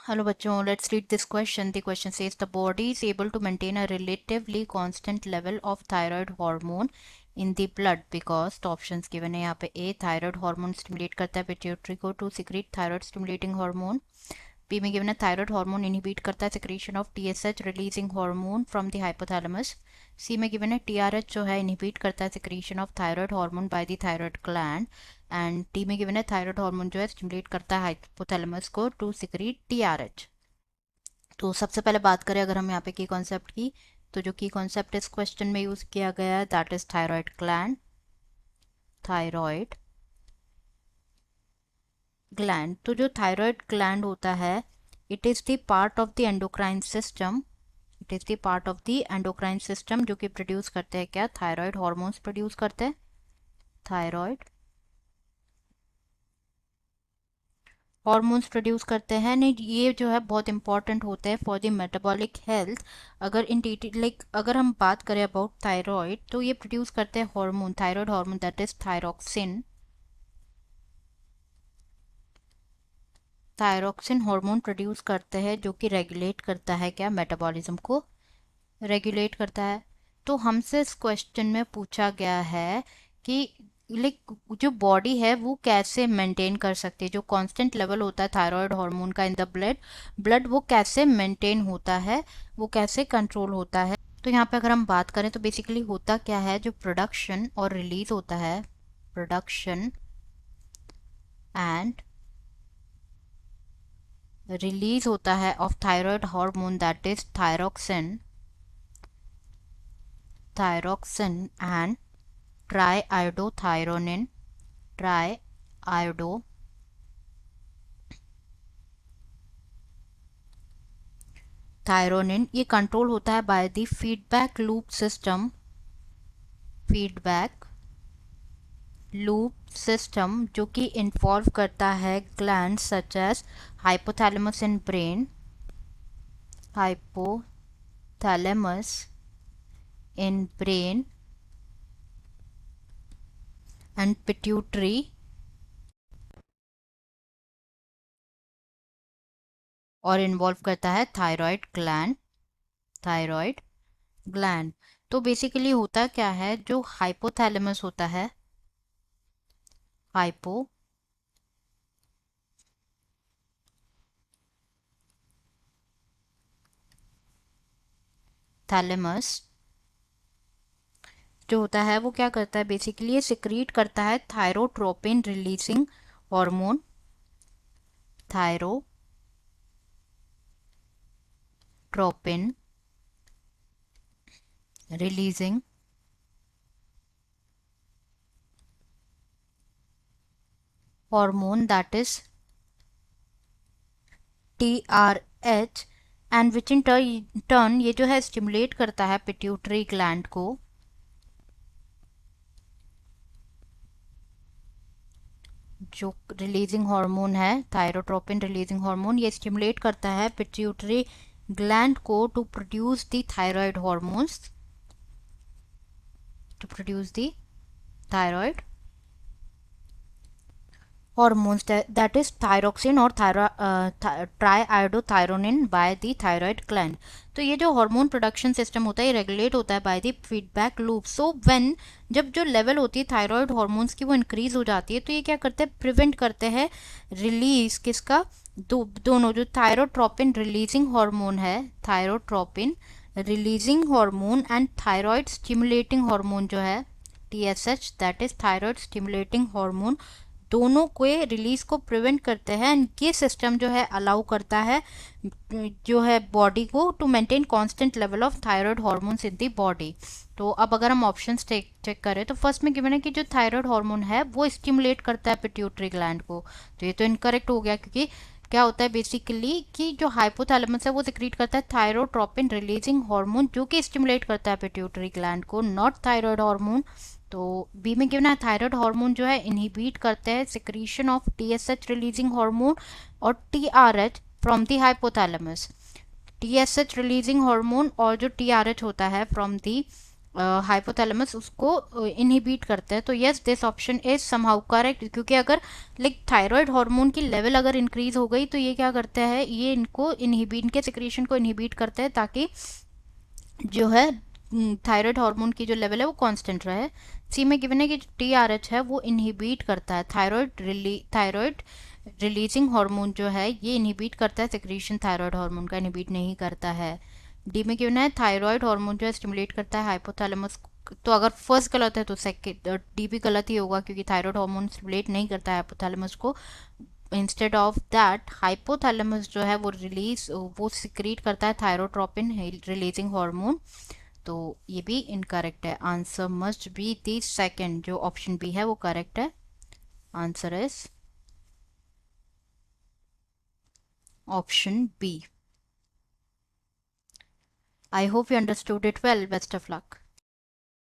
Hello बच्चों, let's read this question. The question says the body is able to maintain a relatively constant level of thyroid hormone in the blood because the options given है यहाँ पे A thyroid hormone stimulate करता है pituitary को to secrete thyroid stimulating hormone. B में given है thyroid hormone inhibit करता है secretion of TSH releasing hormone from the hypothalamus. C में given है TRH जो है inhibit करता है secretion of thyroid hormone by the thyroid gland. And T में गिवन है थायराइड हार्मोन जो है स्टिमुलेट करता है हाइपोथैलेमस को टू सिक्रीट टीआरएच। तो सबसे पहले बात करें अगर हम यहाँ पे की कॉन्सेप्ट की, तो जो की कॉन्सेप्ट इस क्वेश्चन में यूज किया गया है that is thyroid gland. Thyroid gland, तो जो थायराइड ग्लैंड होता है it is the part of the endocrine system. It is the part of the endocrine system जो कि प्रोड्यूस करते हैं क्या, थायराइड हॉर्मोन्स प्रोड्यूस करते हैं। थायराइड हॉर्मोन्स प्रोड्यूस करते हैं, नहीं ये जो है बहुत इंपॉर्टेंट होते हैं फॉर द मेटाबॉलिक हेल्थ। अगर इन लाइक अगर हम बात करें अबाउट थायराइड तो ये प्रोड्यूस करते हैं hormone, thyroid hormone that is thyroxine. Thyroxine hormone produce करते हैं जो कि रेगुलेट करता है क्या, मेटाबॉलिज्म को रेगुलेट करता है। तो हमसे इस क्वेश्चन में पूछा गया है कि लाइक जो बॉडी है वो कैसे मेंटेन कर सकती है, जो कांस्टेंट लेवल होता है थायराइड हार्मोन का इन द ब्लड वो कैसे मेंटेन होता है, वो कैसे कंट्रोल होता है। तो यहाँ पे अगर हम बात करें तो बेसिकली होता क्या है, जो प्रोडक्शन और रिलीज होता है, प्रोडक्शन एंड रिलीज होता है of thyroid hormone that is thyroxine. Thyroxine and triiodothyronine. Thyronine ये कंट्रोल होता है by the feedback loop system. Feedback loop system जो कि इन्वॉल्व करता है gland such as hypothalamus in brain, hypothalamus in brain and pituitary और involve करता है थायराइड ग्लैंड। थायराइड ग्लैंड तो बेसिकली होता क्या है, जो हाइपोथैलेमस होता है, हाइपो थैलेमस जो होता है वो क्या करता है, बेसिकली ये सिक्रीट करता है thyrotropin releasing hormone. Thyrotropin releasing hormone that is TRH and which in turn ये जो है स्टिमुलेट करता है पिट्यूटरी ग्लैंड को। जो रिलीजिंग हार्मोन है थायरोट्रोपिन रिलीजिंग हार्मोन ये स्टिमुलेट करता है पिट्यूटरी ग्लैंड को to produce the thyroid hormones, to produce the thyroid hormones that is thyroxine और triiodothyronine by the thyroid gland. तो ये जो हार्मोन प्रोडक्शन सिस्टम होता है ये रेगुलेट होता है by the feedback loop. So when जब जो लेवल होती है थायराइड हार्मोन्स की वो इंक्रीज हो जाती है तो ये क्या करते हैं, प्रिवेंट करते हैं रिलीज किसका, दोनों जो थायरोट्रोपिन रिलीजिंग हार्मोन है, thyrotropin releasing hormone and thyroid stimulating hormone जो है TSH that is thyroid stimulating hormone, दोनों को रिलीज को प्रिवेंट करते हैं। एंड ये सिस्टम जो है अलाउ करता है जो है बॉडी को to maintain constant level of thyroid hormones in the body. तो अब अगर हम ऑप्शंस चेक करें तो फर्स्ट में गिवन है कि जो थायराइड हार्मोन है वो स्टिमुलेट करता है पिट्यूटरी ग्लैंड को, तो ये तो इनकरेक्ट हो गया क्योंकि क्या होता है बेसिकली कि जो हाइपोथैलेमस है वो सिक्रीट करता है थायरोट्रोपिन रिलीजिंग हार्मोन जो कि स्टिमुलेट करता है पिट्यूटरी ग्लैंड को, नॉट थायराइड हार्मोन। तो बी में गिवन है थायराइड हार्मोन जो है इनहिबिट करते हैं secretion of TSH releasing hormone और TRH from the hypothalamus. TSH releasing hormone और जो TRH होता है फ्रॉम द हाइपोथैलेमस उसको इनहिबिट करता है। तो yes, this option is somehow correct, क्योंकि अगर लाइक थायराइड हार्मोन की लेवल अगर इंक्रीज हो गई तो ये क्या करता है, ये इनको इनहिबिट, इनके सिक्रीशन को इनहिबिट करता है ताकि जो है थायराइड हार्मोन की जो लेवल है वो कांस्टेंट रहे। सी में गिवन है कि जो टीआरएच है वो इनहिबिट करता है थायराइड रिलीजिंग हार्मोन जो है ये इनहिबिट करता है सिक्रीशन, थायराइड हार्मोन का इनहिबिट नहीं करता है। डी में गिवन है थायराइड हार्मोन जो है स्टिमुलेट करता है हाइपोथैलेमस। तो अगर फर्स्ट गलत है तो सेकंड डी भी गलत ही होगा, क्योंकि थायराइड हार्मोन स्टिमुलेट नहीं करता है हाइपोथैलेमस को। इंस्टेड ऑफ दैट हाइपोथैलेमस जो है वो सिक्रीट करता है थायरोट्रोपिन रिलीजिंग हार्मोन। तो ये भी इनकरेक्ट है। Answer must be the second, जो ऑप्शन बी है वो करेक्ट है। Answer is option B. I hope you understood it well. Best of luck.